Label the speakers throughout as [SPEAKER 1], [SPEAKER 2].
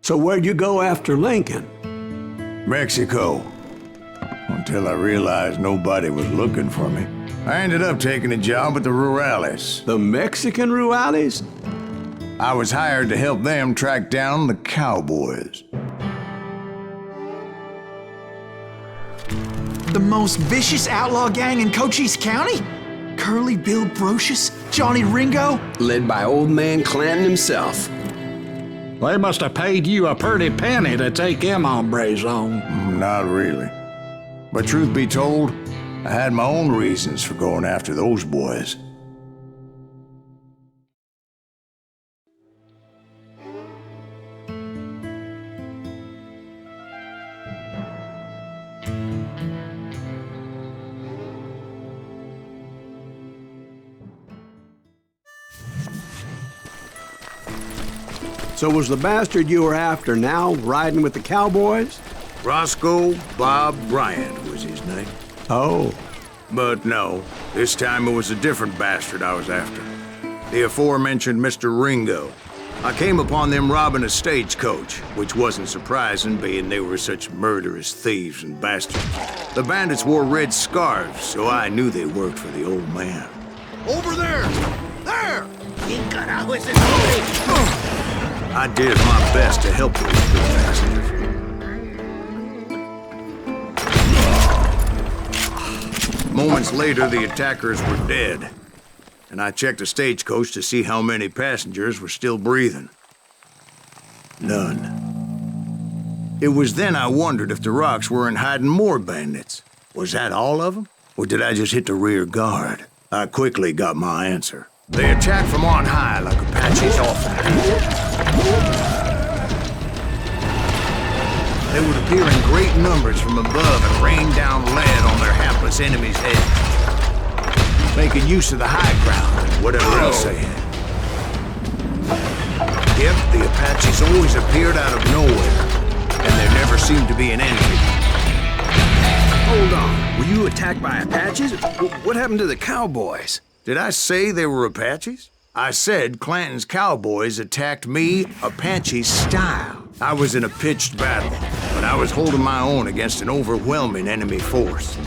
[SPEAKER 1] So where'd you go after Lincoln?
[SPEAKER 2] Mexico. Until I realized nobody was looking for me. I ended up taking a job at the Rurales.
[SPEAKER 1] The Mexican Rurales?
[SPEAKER 2] I was hired to help them track down the cowboys.
[SPEAKER 3] The most vicious outlaw gang in Cochise County? Curly Bill Brocious? Johnny Ringo?
[SPEAKER 1] Led by old man Clanton himself.
[SPEAKER 4] They must have paid you a pretty penny to take them hombres on.
[SPEAKER 2] Not really. But truth be told, I had my own reasons for going after those boys.
[SPEAKER 1] So was the bastard you were after now riding with the cowboys?
[SPEAKER 2] Roscoe Bob Bryant was his name.
[SPEAKER 1] Oh.
[SPEAKER 2] But no, this time it was a different bastard I was after. The aforementioned Mr. Ringo. I came upon them robbing a stagecoach, which wasn't surprising, being they were such murderous thieves and bastards. The bandits wore red scarves, so I knew they worked for the old man.
[SPEAKER 5] Over there! There!
[SPEAKER 2] I did my best to help those poor bastards. Moments later, the attackers were dead, and I checked the stagecoach to see how many passengers were still breathing. None. It was then I wondered if the rocks weren't hiding more bandits. Was that all of them? Or did I just hit the rear guard? I quickly got my answer. They attacked from on high like Apaches often do. They would appear in great numbers from above and rain down lead on their hapless enemies' heads, making use of the high ground and whatever else they had. Yep, the Apaches always appeared out of nowhere, and there never seemed to be an enemy.
[SPEAKER 1] Hold on. Were you attacked by Apaches? What happened to the cowboys?
[SPEAKER 2] Did I say they were Apaches? I said Clanton's cowboys attacked me Apache style. I was in a pitched battle, but I was holding my own against an overwhelming enemy force.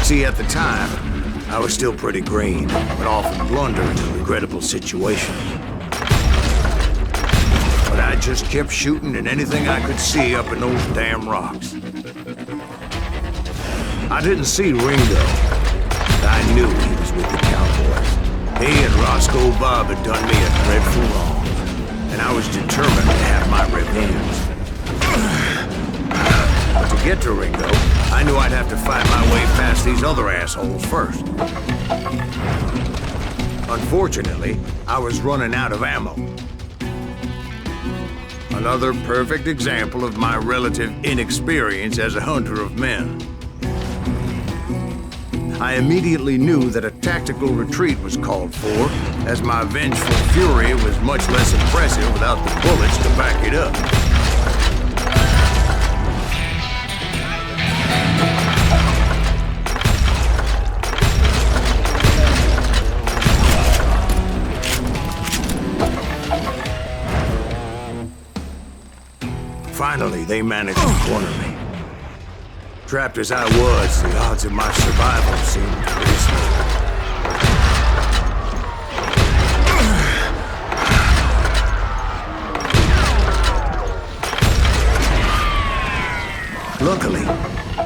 [SPEAKER 2] See, at the time, I was still pretty green, but often blunder into regrettable situations. But I just kept shooting at anything I could see up in those damn rocks. I didn't see Ringo, but I knew he was with the cowboys. He and Roscoe Bob had done me a dreadful wrong, and I was determined to have my revenge. To get to Ringo, I knew I'd have to fight my way past these other assholes first. Unfortunately, I was running out of ammo. Another perfect example of my relative inexperience as a hunter of men. I immediately knew that a tactical retreat was called for, as my vengeful fury was much less impressive without the bullets to back it up. Finally, they managed to corner me. Trapped as I was, the odds of my survival seemed pretty slim. Luckily,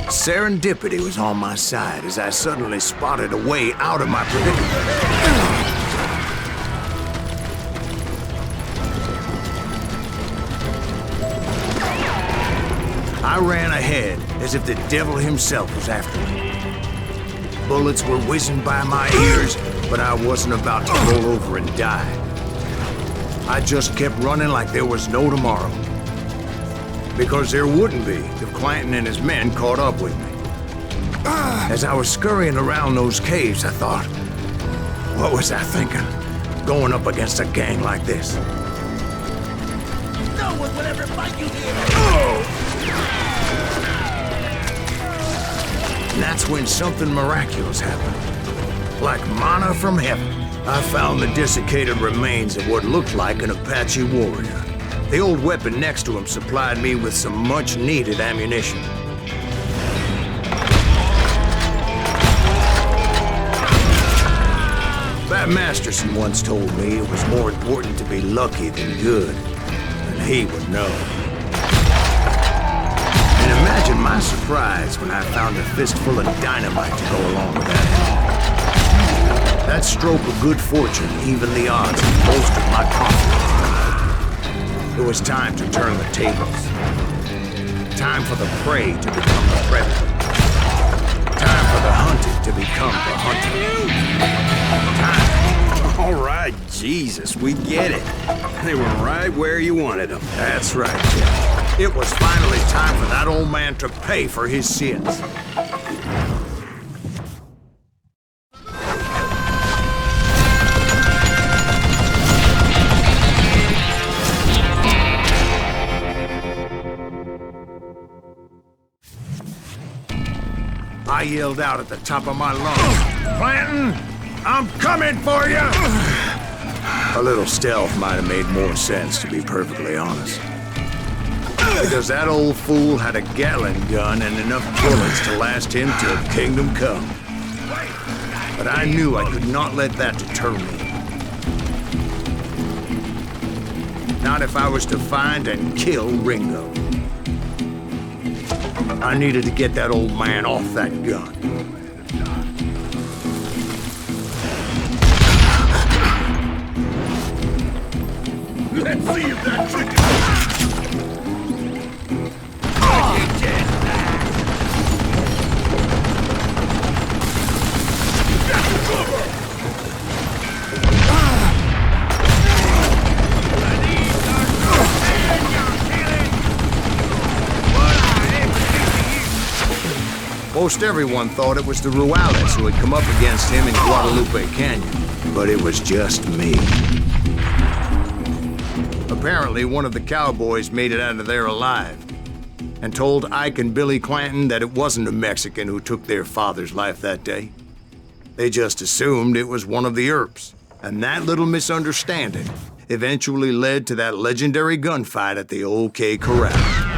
[SPEAKER 2] serendipity was on my side as I suddenly spotted a way out of my predicament. I ran ahead as if the devil himself was after me. Bullets were whizzing by my ears, but I wasn't about to roll over and die. I just kept running like there was no tomorrow. Because there wouldn't be if Clanton and his men caught up with me. As I was scurrying around those caves, I thought, what was I thinking? Going up against a gang like this?
[SPEAKER 5] No one will ever fight you here!
[SPEAKER 2] And that's when something miraculous happened. Like manna from heaven, I found the desiccated remains of what looked like an Apache warrior. The old weapon next to him supplied me with some much-needed ammunition. Bat Masterson once told me it was more important to be lucky than good, and he would know. And imagine my surprise when I found a fistful of dynamite to go along with that. That stroke of good fortune evened the odds and bolstered my confidence tonight. It was time to turn the tables. Time for the prey to become the predator. Time for the hunted to become the hunter. Time.
[SPEAKER 1] All right, Jesus, we get it. They were right where you wanted them.
[SPEAKER 2] That's right, Jeff. It was finally time for that old man to pay for his sins. I yelled out at the top of my lungs, "Clanton, I'm coming for you!" A little stealth might have made more sense, to be perfectly honest. Because that old fool had a Gatling gun and enough bullets to last him till Kingdom Come. But I knew I could not let that deter me. Not if I was to find and kill Ringo. I needed to get that old man off that gun.
[SPEAKER 5] Let's see if that trick is...
[SPEAKER 2] Most everyone thought it was the Ruales who had come up against him in Guadalupe Canyon, but it was just me. Apparently, one of the cowboys made it out of there alive and told Ike and Billy Clanton that it wasn't a Mexican who took their father's life that day. They just assumed it was one of the Earps, and that little misunderstanding eventually led to that legendary gunfight at the OK Corral.